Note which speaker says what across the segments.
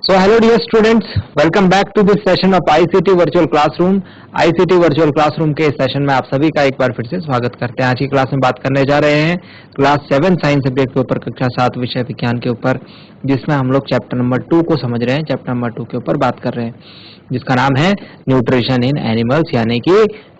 Speaker 1: So hello dear students, welcome back to this session of ICT Virtual Classroom. ICT Virtual Classroom के इस session में आप सभी का एक बार फिर से स्वागत करते हैं। आज की क्लास में बात करने जा रहे हैं क्लास 7 साइंस सब्जेक्ट के ऊपर, कक्षा 7 विषय विज्ञान के ऊपर, जिसमें हम लोग चैप्टर नंबर 2 को समझ रहे हैं। चैप्टर नंबर 2 के ऊपर बात कर रहे हैं जिसका नाम है न्यूट्रिशन इन एनिमल्स, यानी कि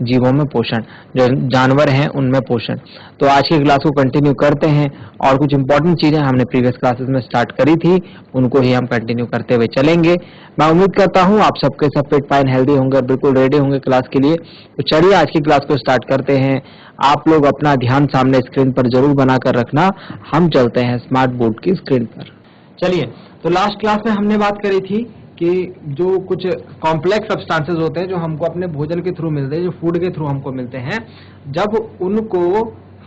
Speaker 1: जीवों में पोषण, जो जानवर हैं उनमें पोषण। तो आज की क्लास को कंटिन्यू करते हैं और कुछ इंपॉर्टेंट चीजें हमने प्रीवियस क्लासेस में स्टार्ट करी थी, उनको ही हम कंटिन्यू करते हुए चलेंगे। मैं उम्मीद करता हूं आप सबके सब फिट फाइन हेल्दी होंगे, बिल्कुल रेडी होंगे क्लास के लिए। तो चलिए आज की क्लास को स्टार्ट करते हैं। आप लोग अपना ध्यान सामने स्क्रीन पर जरूर बनाकर रखना। हम चलते हैं स्मार्ट बोर्ड की स्क्रीन पर। चलिए, तो लास्ट क्लास में हमने बात करी थी कि जो कुछ कॉम्प्लेक्स सब्सटेंसेस होते हैं जो हमको अपने भोजन के थ्रू मिलते हैं, जो फूड के थ्रू हमको मिलते हैं, जब उनको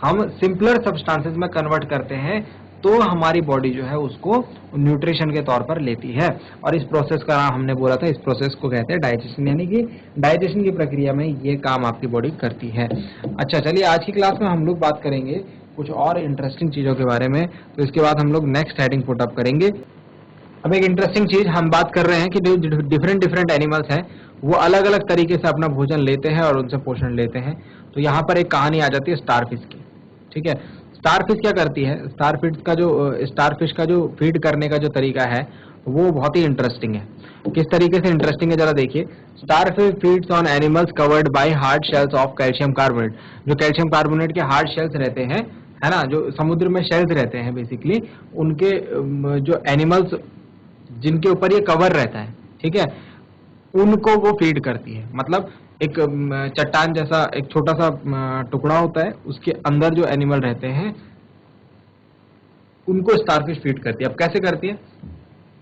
Speaker 1: हम सिंपलर सब्सटेंसेस में कन्वर्ट करते हैं तो हमारी बॉडी जो है उसको न्यूट्रिशन के तौर पर लेती है। और इस प्रोसेस का नाम हमने बोला था, इस प्रोसेस को कहते हैं डाइजेशन, यानी कि डाइजेशन की प्रक्रिया में ये काम आपकी बॉडी करती है। अच्छा, चलिए आज की क्लास में हम लोग बात करेंगे कुछ और इंटरेस्टिंग चीजों के बारे में। तो इसके बाद हम लोग नेक्स्ट हेडिंग पुट अप करेंगे। अब एक इंटरेस्टिंग चीज हम बात कर रहे हैं कि जो डिफरेंट एनिमल्स हैं वो अलग अलग तरीके से अपना भोजन लेते हैं और उनसे पोषण लेते हैं। तो यहाँ पर एक कहानी आ जाती है स्टारफिश की। ठीक है, स्टारफिश क्या करती है, स्टारफिश का जो फीड करने का जो तरीका है वो बहुत ही इंटरेस्टिंग है। किस तरीके से इंटरेस्टिंग है जरा देखिए। Starfish feeds on animals covered by hard shells of calcium carbonate. जो कैल्शियम कार्बोनेट के हार्ड शेल्स रहते हैं, है ना, जो समुद्र में शेल्स रहते हैं बेसिकली, उनके जो एनिमल्स जिनके ऊपर ये कवर रहता है, ठीक है, उनको वो फीड करती है। मतलब एक चट्टान जैसा एक छोटा सा टुकड़ा होता है, उसके अंदर जो एनिमल रहते हैं उनको स्टारफिश फीड करती है। अब कैसे करती है?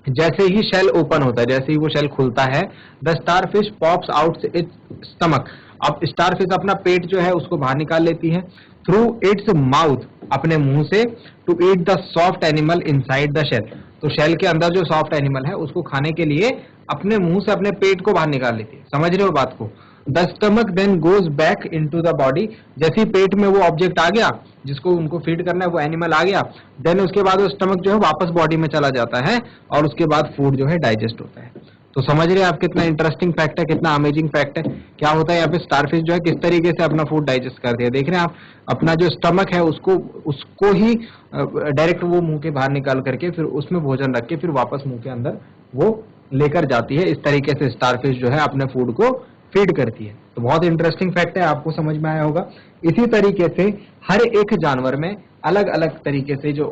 Speaker 1: जैसे ही शेल ओपन होता है, जैसे ही वो शेल खुलता है, the starfish pops out it's stomach. अब स्टारफिश अपना पेट जो है उसको बाहर निकाल लेती है थ्रू इट्स माउथ, अपने मुंह से, to eat the soft animal inside the shell. तो शेल के अंदर जो सॉफ्ट एनिमल है उसको खाने के लिए अपने मुंह से अपने पेट को बाहर निकाल लेती है। समझ रहे हो बात को? The stomach then goes back into the body. जैसे ही पेट में वो ऑब्जेक्ट आ गया जिसको उनको फीड करना है, वो एनिमल आ गया, देन उसके बाद वो स्टमक जो है वापस बॉडी में चला जाता है और उसके बाद फूड जो है डाइजेस्ट होता है। तो समझ रहे हैं आप कितना इंटरेस्टिंग फैक्ट है, कितना अमेजिंग फैक्ट है। क्या होता है यहाँ पे, स्टारफिश जो है किस तरीके से अपना फूड डाइजेस्ट करती है। देख रहे हैं आप, अपना जो स्टमक है उसको ही डायरेक्ट वो मुंह के बाहर निकाल करके फिर उसमें भोजन रख के फिर वापस मुंह के अंदर वो लेकर जाती है। इस तरीके से स्टारफिश जो है अपने फूड को फीड करती है। तो बहुत इंटरेस्टिंग फैक्ट है, आपको समझ में आया होगा। इसी तरीके से हर एक जानवर में अलग अलग तरीके से जो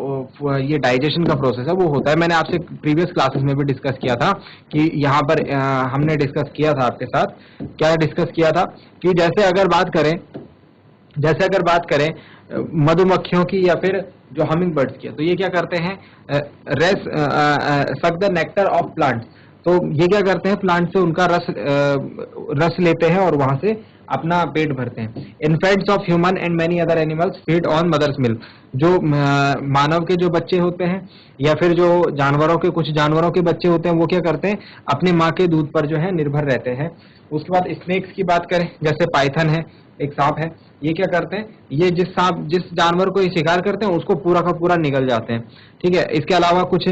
Speaker 1: ये डाइजेशन का प्रोसेस है वो होता है। मैंने आपसे प्रीवियस क्लासेस में भी डिस्कस किया था कि यहाँ पर हमने डिस्कस किया था आपके साथ, क्या डिस्कस किया था कि जैसे अगर बात करें मधुमक्खियों की या फिर जो हमिंग बर्ड्स की, तो ये क्या करते हैं, suck the nectar of plants. तो ये क्या करते हैं, प्लांट से उनका रस लेते हैं और वहां से अपना पेट भरते हैं। Infants of human and many other animals feed on mother's milk. जो मानव के जो बच्चे होते हैं या फिर जो कुछ जानवरों के बच्चे होते हैं वो क्या करते हैं, अपनी माँ के दूध पर जो है निर्भर रहते हैं। उसके बाद स्नेक्स की बात करें, जैसे पाइथन है, एक सांप है, ये क्या करते हैं, ये जिस जानवर को ये शिकार करते हैं उसको पूरा का पूरा निगल जाते हैं। ठीक है, इसके अलावा कुछ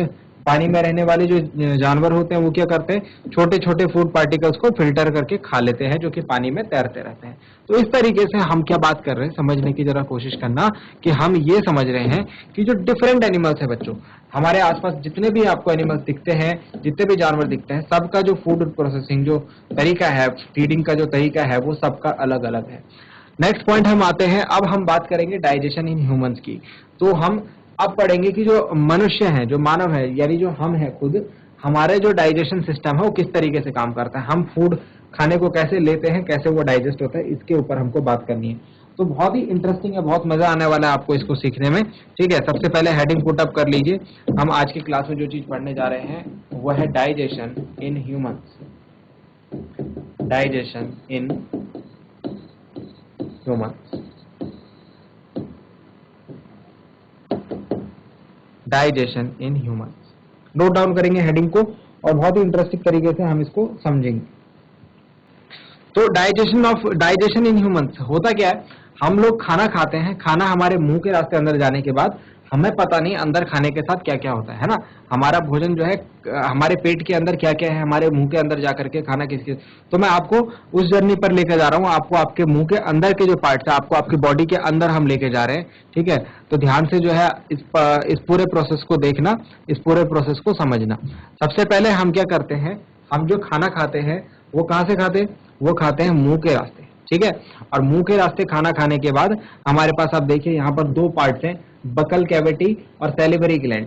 Speaker 1: पानी में रहने वाले जो जानवर होते हैं वो क्या करते हैं, छोटे छोटे फूड पार्टिकल्स को फिल्टर करके खा लेते हैं जो कि पानी में तैरते रहते हैं। तो इस तरीके से हम क्या बात कर रहे हैं, समझने की जरा कोशिश करना कि हम ये समझ रहे हैं कि जो डिफरेंट एनिमल्स है बच्चों, हमारे आसपास जितने भी आपको एनिमल्स दिखते हैं, जितने भी जानवर दिखते हैं, सबका जो फूड प्रोसेसिंग जो तरीका है, फीडिंग का जो तरीका है, वो सबका अलग अलग है। नेक्स्ट पॉइंट हम आते हैं, अब हम बात करेंगे डाइजेशन इन ह्यूमंस की। तो हम अब पढ़ेंगे कि जो मनुष्य है, जो मानव है, यानी जो हम है खुद, हमारे जो डाइजेशन सिस्टम है वो किस तरीके से काम करता है, हम फूड खाने को कैसे लेते हैं, कैसे वो डाइजेस्ट होता है, इसके ऊपर हमको बात करनी है। तो बहुत ही इंटरेस्टिंग है, बहुत मजा आने वाला है आपको इसको सीखने में। ठीक है, सबसे पहले हेडिंग पुट अप कर लीजिए। हम आज की क्लास में जो चीज पढ़ने जा रहे हैं वो है digestion in humans. Digestion in humans, digestion in humans. Note down करेंगे हेडिंग को और बहुत ही इंटरेस्टिंग तरीके से हम इसको समझेंगे। तो डाइजेशन इन ह्यूमंस होता क्या है, हम लोग खाना खाते हैं, खाना हमारे मुंह के रास्ते अंदर जाने के बाद हमें पता नहीं अंदर खाने के साथ क्या क्या होता है ना। हमारा भोजन जो है हमारे पेट के अंदर क्या क्या है, हमारे मुंह के अंदर जाकर के खाना किस किस, तो मैं आपको उस जर्नी पर लेकर जा रहा हूँ। आपको आपके मुंह के अंदर के जो पार्ट्स है, आपको आपकी बॉडी के अंदर हम लेके जा रहे हैं, ठीक है। तो ध्यान से जो है इस पूरे प्रोसेस को देखना, इस पूरे प्रोसेस को समझना। सबसे पहले हम क्या करते हैं, हम जो खाना खाते हैं वो कहाँ से खाते हैं, वो खाते हैं मुंह के रास्ते, ठीक है। और मुंह के रास्ते खाना खाने के बाद हमारे पास आप देखिए यहाँ पर दो पार्ट्स हैं, बकल कैविटी और सैलिवरी ग्लैंड।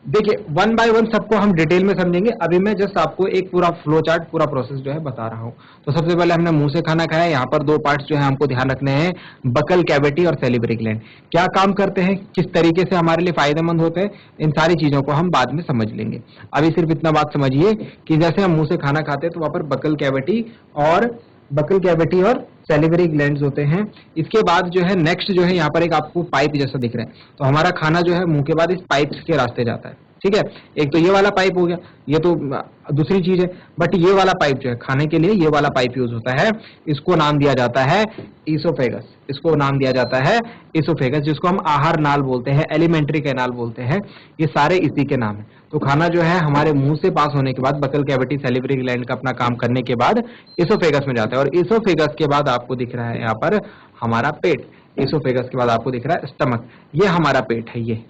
Speaker 1: देखिए वन बाय वन सबको हम डिटेल में समझेंगे। अभी मैं जस्ट आपको एक पूरा फ्लो चार्ट, पूरा प्रोसेस जो है बता रहा हूँ। तो सबसे पहले हमने मुंह से खाना खाया, यहाँ पर दो पार्ट्स जो है हमको ध्यान रखने हैं, बकल कैविटी और सैलिवरी ग्लैंड। क्या काम करते हैं, किस तरीके से हमारे लिए फायदेमंद होते हैं, इन सारी चीजों को हम बाद में समझ लेंगे। अभी सिर्फ इतना बात समझिए कि जैसे हम मुंह से खाना खाते हैं तो वहां पर बकल कैविटी और सैलिवरी ग्लैंड्स होते हैं। इसके बाद जो है नेक्स्ट जो है यहाँ पर एक आपको पाइप जैसा दिख रहा है, तो हमारा खाना जो है मुंह के बाद इस पाइप्स के रास्ते जाता है, ठीक है। एक तो ये वाला पाइप हो गया, ये तो दूसरी चीज है, बट ये वाला पाइप जो है खाने के लिए, ये वाला पाइप यूज होता है। इसको नाम दिया जाता है ईसोफेगस, इसको नाम दिया जाता है ईसोफेगस, जिसको हम आहार नाल बोलते हैं, एलिमेंट्री कैनाल बोलते हैं, ये सारे इसी के नाम है। तो खाना जो है हमारे मुंह से पास होने के बाद बकल कैविटी सैलिवरी ग्लैंड का अपना काम करने के बाद इसोफेगस में जाता है, और इसोफेगस के बाद आपको दिख रहा है यहाँ पर हमारा पेट। इसोफेगस के बाद आपको दिख रहा है स्टमक, ये हमारा पेट है, ये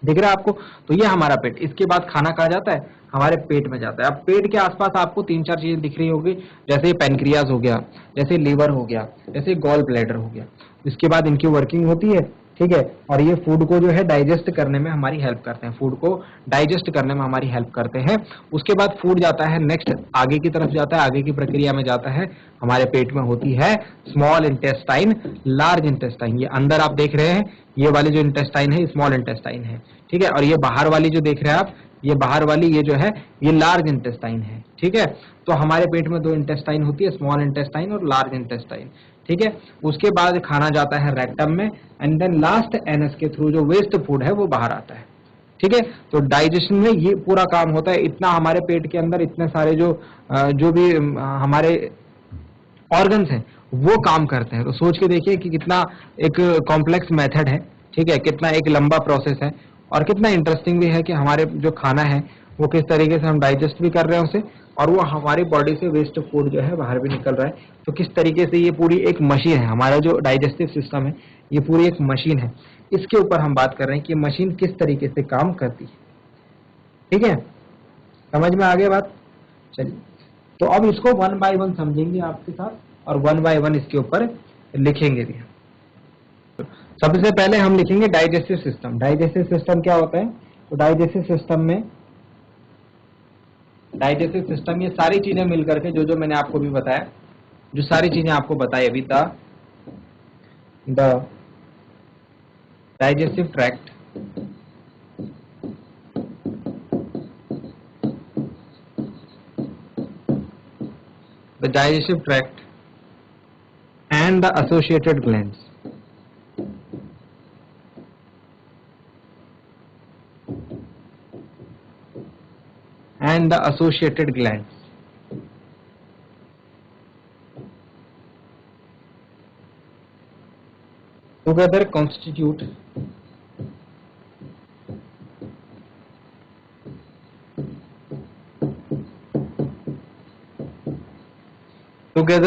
Speaker 1: दिख रहा है आपको। तो ये हमारा पेट, इसके बाद खाना कहाँ जाता है, हमारे पेट में जाता है। अब पेट के आसपास आपको तीन चार चीजें दिख रही होगी, जैसे पैनक्रियाज हो गया, जैसे लीवर हो गया, जैसे गॉल ब्लैडर हो गया। इसके बाद इनकी वर्किंग होती है, ठीक है। और ये फूड को जो है डाइजेस्ट करने में हमारी हेल्प करते हैं, फूड को डाइजेस्ट करने में हमारी हेल्प करते हैं। उसके बाद फूड जाता है नेक्स्ट, आगे की तरफ जाता है, आगे की प्रक्रिया में जाता है। हमारे पेट में होती है स्मॉल इंटेस्टाइन, लार्ज इंटेस्टाइन। ये अंदर आप देख रहे हैं, ये वाली जो इंटेस्टाइन है स्मॉल इंटेस्टाइन है, ठीक है। और ये बाहर वाली जो देख रहे हैं आप, ये बाहर वाली ये जो है ये लार्ज इंटेस्टाइन है, ठीक है। तो हमारे पेट में दो इंटेस्टाइन होती है, स्मॉल इंटेस्टाइन और लार्ज इंटेस्टाइन, ठीक है। उसके बाद खाना जाता है रेक्टम में, एंड देन लास्ट एनस के थ्रू जो वेस्ट फूड है वो बाहर आता है, ठीक है। तो डाइजेशन में ये पूरा काम होता है। इतना हमारे पेट के अंदर इतने सारे जो भी हमारे ऑर्गन्स हैं वो काम करते हैं। तो सोच के देखिए कि कितना एक कॉम्प्लेक्स मेथड है, ठीक है, कितना एक लंबा प्रोसेस है, और कितना इंटरेस्टिंग भी है कि हमारे जो खाना है वो किस तरीके से हम डाइजेस्ट भी कर रहे हैं उसे, और वो हमारी बॉडी से वेस्ट फूड जो है बाहर भी निकल रहा है। तो किस तरीके से ये पूरी एक मशीन है, हमारा जो डाइजेस्टिव सिस्टम है ये पूरी एक मशीन है। इसके ऊपर हम बात कर रहे हैं कि मशीन किस तरीके से काम करती है, ठीक है। समझ में आ गया बात। चलिए, तो अब इसको वन बाय वन समझेंगे आपके साथ, और वन बाय वन इसके ऊपर लिखेंगे भी। सबसे पहले हम लिखेंगे डाइजेस्टिव सिस्टम। डाइजेस्टिव सिस्टम क्या होता है, तो डाइजेस्टिव सिस्टम ये सारी चीजें मिलकर के जो मैंने आपको भी बताया, जो सारी चीजें आपको बताई अभी, the digestive tract, and the associated glands. Together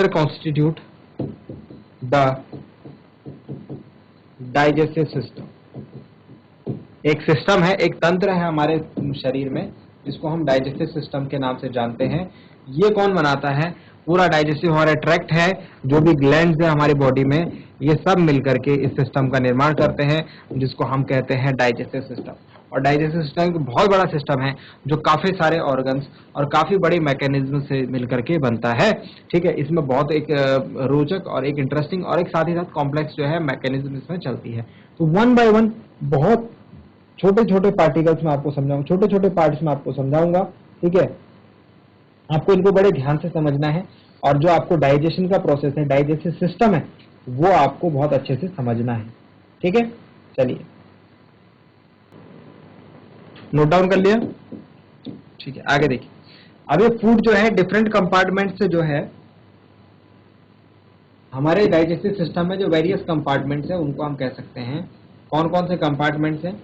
Speaker 1: constitute the digestive system। एक सिस्टम है, एक तंत्र है हमारे शरीर में जिसको हम डाइजेस्टिव सिस्टम के नाम से जानते हैं। ये कौन बनाता है, पूरा डाइजेस्टिव हमारा ट्रैक्ट है, जो भी ग्लैंड्स है हमारी बॉडी में, ये सब मिलकर के इस सिस्टम का निर्माण करते हैं, जिसको हम कहते हैं डाइजेस्टिव सिस्टम। और डाइजेस्टिव सिस्टम एक बहुत बड़ा सिस्टम है जो काफी सारे ऑर्गन्स और काफी बड़ी मैकेनिज्म से मिलकर के बनता है, ठीक है। इसमें बहुत एक रोचक और एक इंटरेस्टिंग और एक साथ ही साथ कॉम्प्लेक्स जो है मैकेनिज्म इसमें चलती है। तो वन बाय वन बहुत छोटे छोटे पार्टिकल्स में आपको समझाऊंगा, छोटे छोटे पार्ट्स में आपको समझाऊंगा, ठीक है। आपको इनको बड़े ध्यान से समझना है, और जो आपको डाइजेशन का प्रोसेस है, डाइजेस्टिव सिस्टम है, वो आपको बहुत अच्छे से समझना है, ठीक है। चलिए, नोट डाउन कर लिया, ठीक है। आगे देखिए, अब ये फूड जो है डिफरेंट कंपार्टमेंट से जो है हमारे डाइजेस्टिव सिस्टम में जो वेरियस कंपार्टमेंट्स है उनको हम कह सकते हैं कौन कौन से कंपार्टमेंट्स हैं?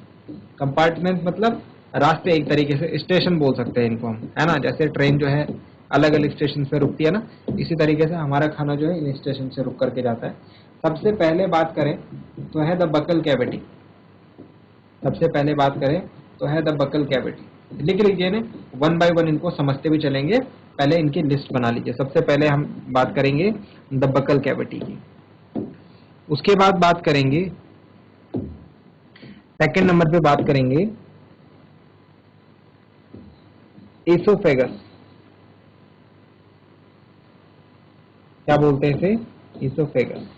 Speaker 1: कंपार्टमेंट मतलब रास्ते, एक तरीके से स्टेशन बोल सकते हैं इनको हम, है ना। जैसे ट्रेन जो है अलग अलग स्टेशन पे रुकती है ना, इसी तरीके से हमारा खाना जो है इन स्टेशन से रुक करके जाता है। सबसे पहले बात करें तो है द बकल कैविटी। सबसे पहले बात करें तो है द बकल कैविटी। लिख लीजिए ने, वन बाय वन इनको समझते भी चलेंगे। पहले इनकी लिस्ट बना लीजिए। सबसे पहले हम बात करेंगे द बकल कैविटी की, उसके बाद बात करेंगे सेकंड नंबर पे बात करेंगे एसोफेगस। क्या बोलते हैं इसे? एसोफेगस।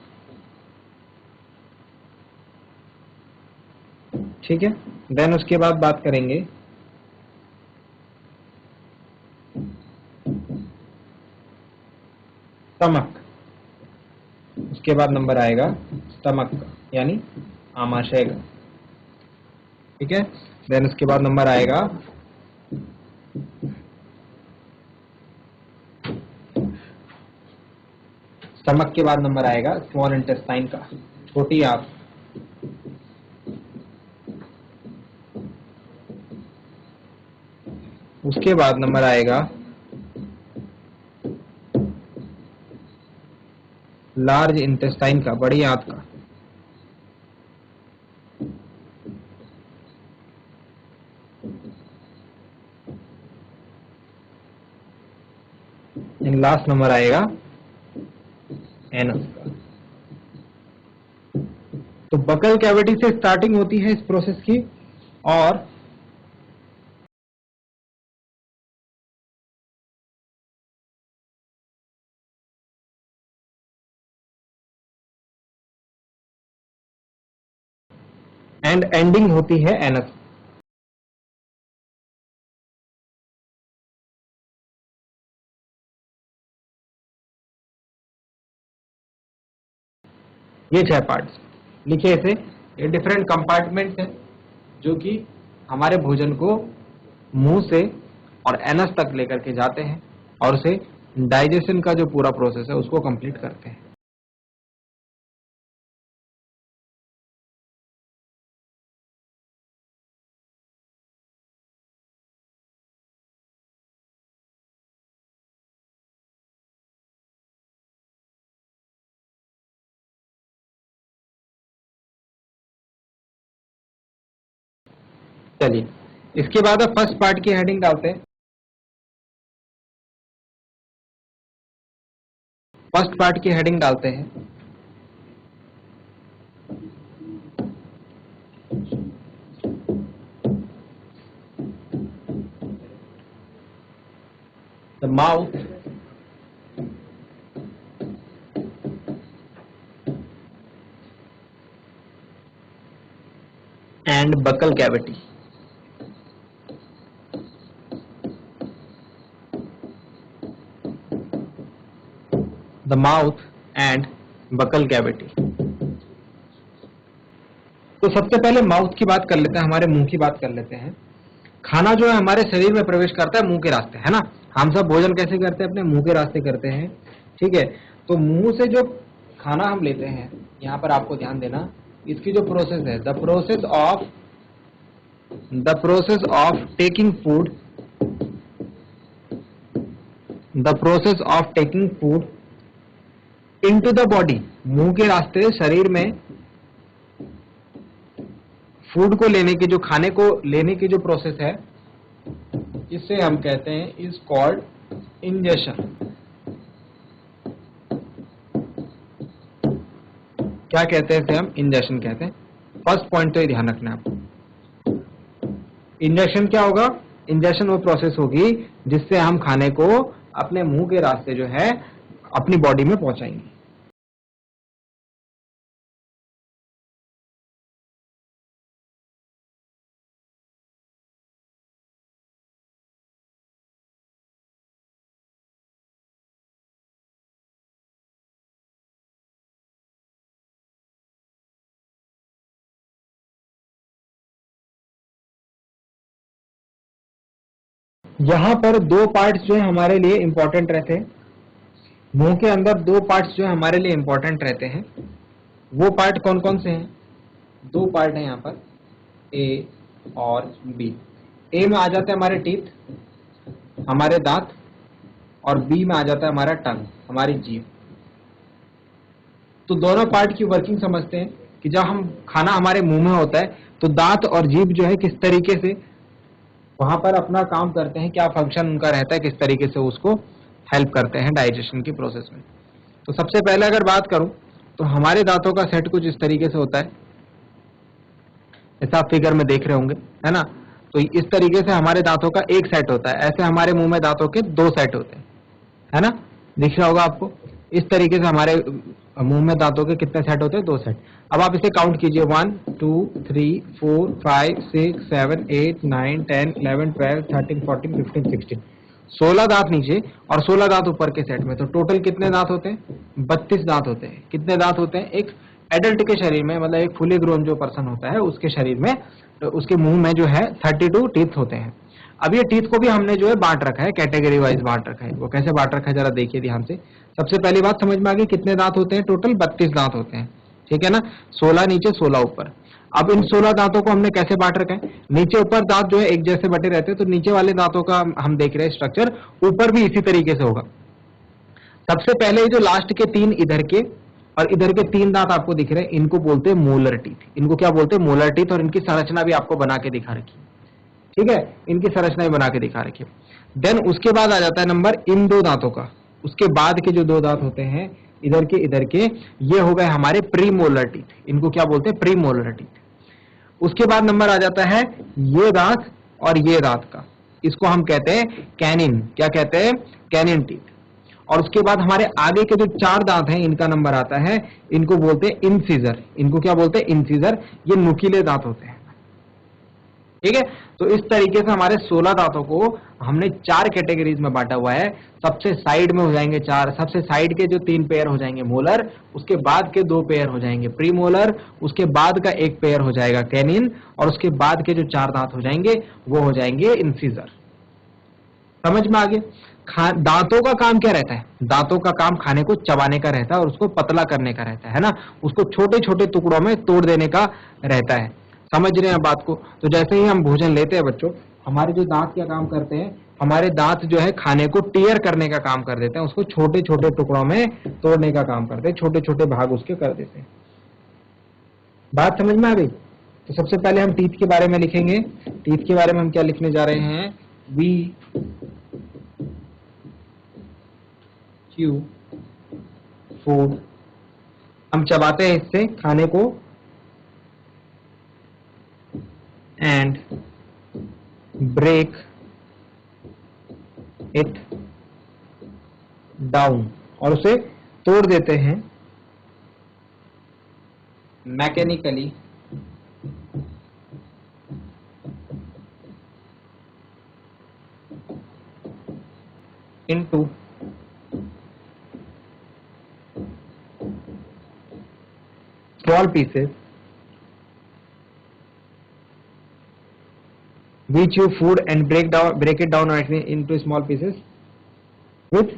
Speaker 1: ठीक है। देन उसके बाद बात करेंगे स्टमक। उसके बाद नंबर आएगा स्टमक का, यानी आमाशय का। ठीक है। देन उसके बाद नंबर आएगा स्टमक के बाद नंबर आएगा स्मॉल इंटेस्टाइन का, छोटी आंत। उसके बाद नंबर आएगा लार्ज इंटेस्टाइन का, बड़ी आंत का। एंड लास्ट नंबर आएगा एनस का। तो बकल कैविटी से स्टार्टिंग होती है इस प्रोसेस की, और एंड एंडिंग होती है एनस। ये 6 पार्ट्स लिखिए इसे। ये डिफरेंट कंपार्टमेंट्स हैं जो कि हमारे भोजन को मुंह से और एनस तक लेकर के जाते हैं और उसे डाइजेशन का जो पूरा प्रोसेस है उसको कंप्लीट करते हैं। चलिए, इसके बाद अब फर्स्ट पार्ट की हेडिंग डालते हैं। फर्स्ट पार्ट की हेडिंग डालते हैं the mouth and buccal cavity. The mouth and buccal cavity. तो सबसे पहले माउथ की बात कर लेते हैं, हमारे मुंह की बात कर लेते हैं। खाना जो है हमारे शरीर में प्रवेश करता है मुंह के रास्ते, है ना। हम सब भोजन कैसे करते हैं? अपने मुंह के रास्ते करते हैं। ठीक है। तो मुंह से जो खाना हम लेते हैं, यहाँ पर आपको ध्यान देना, इसकी जो प्रोसेस है, the process of taking food, the process of taking food into the body. मुंह के रास्ते शरीर में फूड को लेने की, जो खाने को लेने की जो प्रोसेस है, इसे हम कहते हैं इज कॉल्ड इंजेशन। क्या कहते हैं इसे? हम इंजेशन कहते हैं। फर्स्ट पॉइंट तो ये ध्यान रखना है आपको। इंजेशन क्या होगा? इंजेशन वो प्रोसेस होगी जिससे हम खाने को अपने मुंह के रास्ते जो है अपनी बॉडी में पहुंचाएंगे। यहां पर दो पार्ट्स जो है हमारे लिए इंपॉर्टेंट रहते हैं। मुंह के अंदर दो पार्ट्स जो है हमारे लिए इंपॉर्टेंट रहते हैं। वो पार्ट कौन कौन से हैं? दो पार्ट है यहाँ पर, ए और बी। ए में आ जाते हैं हमारे टीथ, हमारे दांत, और बी में आ जाता है हमारा टंग, हमारी जीभ। तो दोनों पार्ट की वर्किंग समझते हैं कि जब हम खाना हमारे मुंह में होता है तो दांत और जीभ जो है किस तरीके से वहां पर अपना काम करते हैं, क्या फंक्शन उनका रहता है, किस तरीके से उसको हेल्प करते हैं डाइजेशन की प्रोसेस में। तो सबसे पहले अगर बात करूं तो हमारे दांतों का सेट कुछ इस तरीके से होता है, ऐसा आप फिगर में देख रहे होंगे, है ना। तो इस तरीके से हमारे दांतों का एक सेट होता है, ऐसे हमारे मुंह में दांतों के दो सेट होते हैं, है ना, दिख रहा होगा आपको। इस तरीके से हमारे मुंह में दांतों के कितने सेट होते हैं, दो सेट। अब आप इसे काउंट कीजिए, 1 2 3 4 5 6 7 8 9 10 11 12 13 14 15 16, 16 दांत नीचे और 16 दांत ऊपर के सेट में। तो टोटल कितने दांत होते हैं, 32 दांत होते हैं। कितने दांत होते हैं एक एडल्ट के शरीर में, मतलब एक फुली ग्रोन जो पर्सन होता है उसके शरीर में, तो उसके मुंह में जो है 32 टीथ होते हैं। अब ये टीथ को भी हमने जो है बांट रखा है, कैटेगरी वाइज बांट रखा है। वो कैसे बांट रखा है जरा देखिए ध्यान से। सबसे पहली बात समझ में आ गई, कितने दांत होते हैं, टोटल 32 दांत होते हैं, ठीक है ना। 16 नीचे 16 ऊपर। अब इन 16 दांतों को हमने कैसे बांट रखा है, नीचे ऊपर दांत जो है एक जैसे बटे रहते हैं, तो नीचे वाले दांतों का हम देख रहे हैं स्ट्रक्चर, ऊपर भी इसी तरीके से होगा। सबसे पहले जो लास्ट के 3 इधर के और इधर के 3 दांत आपको दिख रहे हैं, इनको बोलते हैं मोलर टीथ। इनको क्या बोलते हैं, मोलर टीथ। और इनकी संरचना भी आपको बना के दिखा रखी है, ठीक है, इनकी संरचना भी बना के दिखा रखी है। देन उसके बाद आ जाता है नंबर इन दो दांतों का। उसके बाद के जो दो दांत होते हैं इधर के, ये हो गए हमारे प्रीमोलर टीथ। इनको क्या बोलते हैं, प्रीमोलर टीथ। उसके बाद नंबर आ जाता है ये दांत और ये दांत का, इसको हम कहते हैं कैनिन। क्या कहते हैं, कैनिन टीथ। और उसके बाद हमारे आगे के जो 4 दांत हैं इनका नंबर आता है, इनको बोलते हैं इंसीजर। इनको क्या बोलते हैं, इंसीजर। ये नुकीले दांत होते हैं, ठीक है। तो इस तरीके से हमारे 16 दांतों को हमने 4 कैटेगरीज में बांटा हुआ है। सबसे साइड में हो जाएंगे 4, सबसे साइड के जो 3 पेयर हो जाएंगे मोलर, उसके बाद के 2 पेयर हो जाएंगे प्रीमोलर, उसके बाद का 1 पेयर हो जाएगा कैनिन, और उसके बाद के जो 4 दांत हो जाएंगे वो हो जाएंगे इंसीजर। समझ में आ गया। दांतों का काम क्या रहता है, दांतों का काम खाने को चबाने का रहता है और उसको पतला करने का रहता है ना, उसको छोटे छोटे टुकड़ों में तोड़ देने का रहता है। समझ रहे हैं बात को। तो जैसे ही हम भोजन लेते हैं बच्चों, हमारे जो दांत क्या काम करते हैं, हमारे दांत जो है खाने को टीयर करने का काम कर देते हैं, उसको छोटे छोटे टुकड़ों में तोड़ने का काम करते हैं, छोटे छोटे भाग उसके कर देते हैं। बात समझ में आ गई। तो सबसे पहले हम टीथ के बारे में लिखेंगे। टीथ के बारे में हम क्या लिखने जा रहे हैं, वी क्यू फूड, हम चबाते हैं इससे खाने को, एंड ब्रेक इट डाउन, और उसे तोड़ देते हैं mechanically into small pieces we chew food and break it down into small pieces with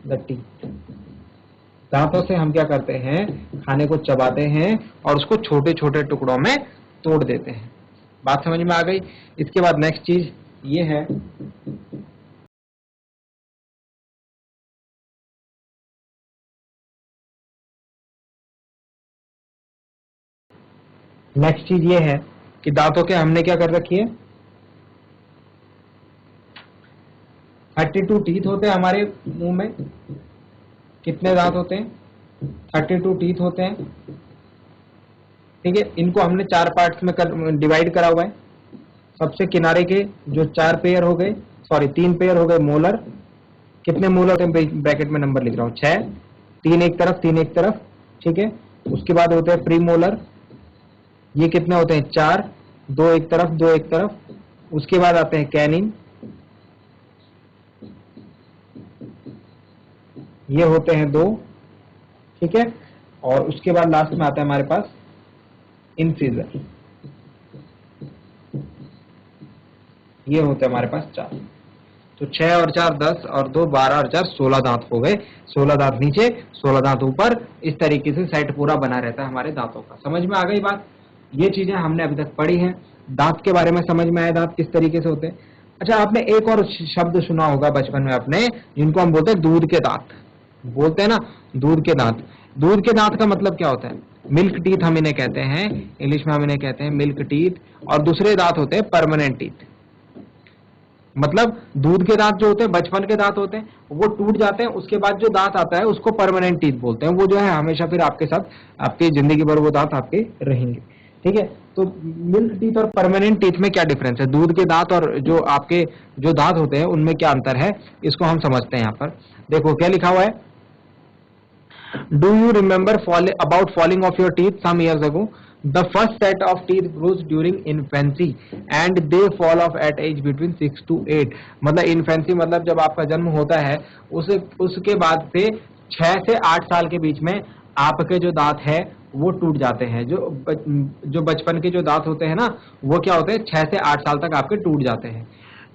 Speaker 1: the teeth। दांतों से हम क्या करते हैं, खाने को चबाते हैं और उसको छोटे छोटे टुकड़ों में तोड़ देते हैं। बात समझ में आ गई। इसके बाद नेक्स्ट चीज ये है, नेक्स्ट चीज ये है कि दांतों के हमने क्या कर रखी है, 32 टीथ होते हैं हमारे मुंह में। कितने दांत होते हैं, 32 टीथ होते हैं, ठीक है। इनको हमने 4 पार्ट्स में डिवाइड करा हुआ है। सबसे किनारे के जो 4 पेयर हो गए, सॉरी 3 पेयर हो गए मोलर। कितने मोलर होते हैं, ब्रैकेट में नंबर लिख रहा हूं, 6, 3 एक तरफ 3 एक तरफ, ठीक है। उसके बाद होते हैं प्रीमोलर, ये कितने होते हैं, 4, 2 एक तरफ 2 एक तरफ। उसके बाद आते हैं कैनिन, ये होते हैं 2, ठीक है। और उसके बाद लास्ट में आता है हमारे पास इंसीजर, ये होते हैं हमारे पास 4। तो 6 और 4 10 और 2 12 और 4 16 दांत हो गए। 16 दांत नीचे, 16 दांत ऊपर, इस तरीके से सेट पूरा बना रहता है हमारे दांतों का। समझ में आ गई बात? ये चीजें हमने अभी तक पढ़ी हैं। दांत के बारे में समझ में आया, दांत किस तरीके से होते हैं। अच्छा, आपने एक और शब्द सुना होगा बचपन में अपने, जिनको हम बोलते हैं दूध के दांत। बोलते हैं ना दूध के दांत। दूध के दांत का मतलब क्या होता है? मिल्क टीथ हम इन्हें कहते हैं, इंग्लिश में हम इन्हें कहते हैं मिल्क टीथ। और दूसरे दांत होते हैं परमानेंट टीथ। मतलब दूध के दांत जो होते हैं, बचपन के दांत होते हैं, वो टूट जाते हैं, उसके बाद जो दांत आता है उसको परमानेंट टीथ बोलते हैं। वो जो है हमेशा फिर आपके साथ आपकी जिंदगी भर वो दांत आपके रहेंगे। ठीक है, तो मिल्क टीथ और परमानेंट टीथ में क्या डिफरेंस है? दूध के दांत और जो आपके जो दांत होते हैं उनमें क्या अंतर है, इसको हम समझते हैं। यहाँ पर देखो क्या लिखा हुआ है। Do you remember about falling of your teeth some years ago? The first set of teeth grows during infancy and they fall off at age between 6 to 8। मतलब infancy मतलब जब आपका जन्म होता है उसके बाद से 6 से 8 साल के बीच में आपके जो दांत है वो टूट जाते हैं। जो बचपन के जो दांत होते हैं ना, वो क्या होते हैं, 6 से 8 साल तक आपके टूट जाते हैं।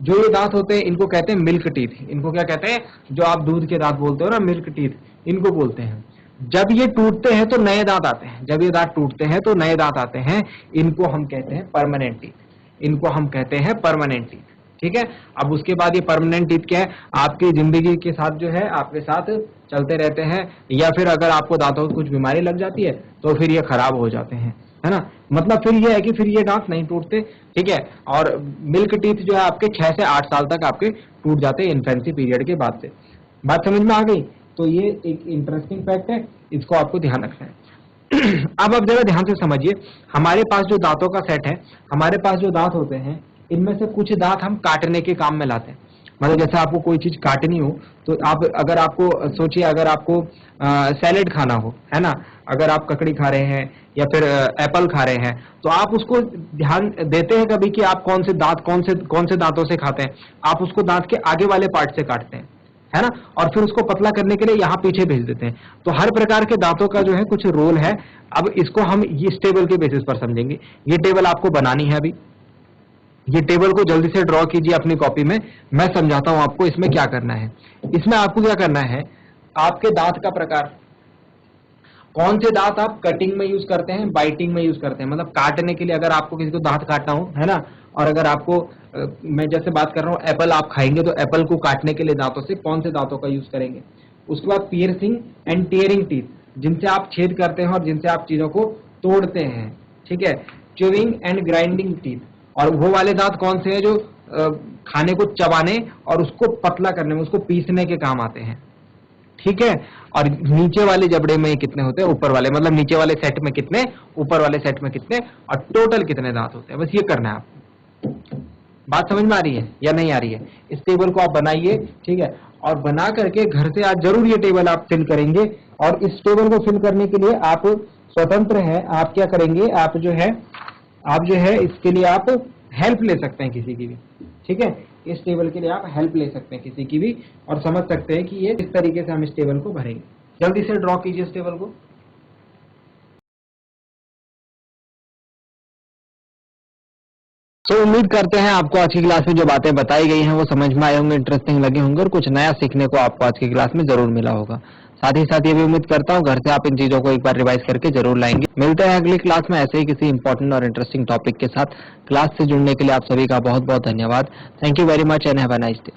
Speaker 1: जो ये दांत होते हैं इनको कहते हैं मिल्क टीथ। इनको क्या कहते हैं? जो आप दूध के दांत बोलते हो ना, मिल्क टीथ, इनको बोलते हैं। जब ये टूटते हैं तो नए दांत आते हैं। जब ये दांत टूटते हैं तो नए दांत आते हैं। इनको हम कहते हैं परमानेंट टीथ। इनको हम कहते हैं परमानेंट टीथ। ठीक है, अब उसके बाद ये परमानेंट टीथ क्या है? आपकी जिंदगी के साथ जो है आपके साथ चलते रहते हैं, या फिर अगर आपको दांतों की कुछ बीमारी लग जाती है तो फिर ये खराब हो जाते हैं, है ना। मतलब फिर ये है कि फिर ये दांत नहीं टूटते। ठीक है, और मिल्क टीथ जो है आपके 6 से 8 साल तक आपके टूट जाते हैं इन्फेंसी पीरियड के बाद से। बात समझ में आ गई? तो ये एक इंटरेस्टिंग फैक्ट है, इसको आपको ध्यान रखना है। अब आप जरा ध्यान से समझिए, हमारे पास जो दांतों का सेट है, हमारे पास जो दांत होते हैं, इनमें से कुछ दांत हम काटने के काम में लाते हैं। मतलब जैसे आपको कोई चीज काटनी हो तो आप अगर आपको सोचिए, अगर आपको सैलेड खाना हो, है ना, अगर आप ककड़ी खा रहे हैं या फिर एप्पल खा रहे हैं, तो आप उसको ध्यान देते हैं कभी कि आप कौन से दांतों से खाते हैं? आप उसको दांत के आगे वाले पार्ट से काटते हैं, है ना, और फिर उसको पतला करने के लिए यहाँ पीछे भेज देते हैं। तो हर प्रकार के दांतों का जो है कुछ रोल है। अब इसको हम इस टेबल के बेसिस पर समझेंगे। ये टेबल आपको बनानी है। अभी ये टेबल को जल्दी से ड्रॉ कीजिए अपनी कॉपी में। मैं समझाता हूं आपको इसमें क्या करना है। इसमें आपको क्या करना है, आपके दांत का प्रकार, कौन से दांत आप कटिंग में यूज करते हैं, बाइटिंग में यूज करते हैं। मतलब काटने के लिए, अगर आपको किसी को दांत काटना हो, है ना, और अगर आपको मैं जैसे बात कर रहा हूं एप्पल आप खाएंगे, तो एप्पल को काटने के लिए दांतों से कौन से दांतों का यूज करेंगे। उसके बाद पियर्सिंग एंड टीयरिंग टीथ, जिनसे आप छेद करते हैं और जिनसे आप चीजों को तोड़ते हैं। ठीक है, च्यूइंग एंड ग्राइंडिंग टीथ, और वो वाले दांत कौन से हैं जो खाने को चबाने और उसको पतला करने में, उसको पीसने के काम आते हैं। ठीक है, और नीचे वाले जबड़े में कितने होते हैं, ऊपर वाले, मतलब नीचे वाले सेट में कितने, ऊपर वाले सेट में कितने, और टोटल कितने दांत होते हैं। बस ये करना है आपको। बात समझ में आ रही है या नहीं आ रही है? इस टेबल को आप बनाइए। ठीक है, और बना करके घर से आज जरूर ये टेबल आप फिल करेंगे। और इस टेबल को फिल करने के लिए आप स्वतंत्र हैं। आप क्या करेंगे, आप जो है इसके लिए आप हेल्प ले सकते हैं किसी की भी। ठीक है, इस टेबल के लिए आप हेल्प ले सकते हैं किसी की भी, और समझ सकते हैं कि ये किस तरीके से हम इस टेबल को भरेंगे। जल्दी से ड्रॉ कीजिए इस टेबल को। तो उम्मीद करते हैं आपको आज की क्लास में जो बातें बताई गई हैं वो समझ में आए होंगे, इंटरेस्टिंग लगे होंगे, और कुछ नया सीखने को आपको आज की क्लास में जरूर मिला होगा। साथ ही साथ ये भी उम्मीद करता हूँ घर से आप इन चीजों को एक बार रिवाइज करके जरूर लाएंगे। मिलते हैं अगली क्लास में ऐसे ही किसी इंपॉर्टेंट और इंटरेस्टिंग टॉपिक के साथ। क्लास से जुड़ने के लिए आप सभी का बहुत बहुत धन्यवाद। Thank you very much and have a nice day.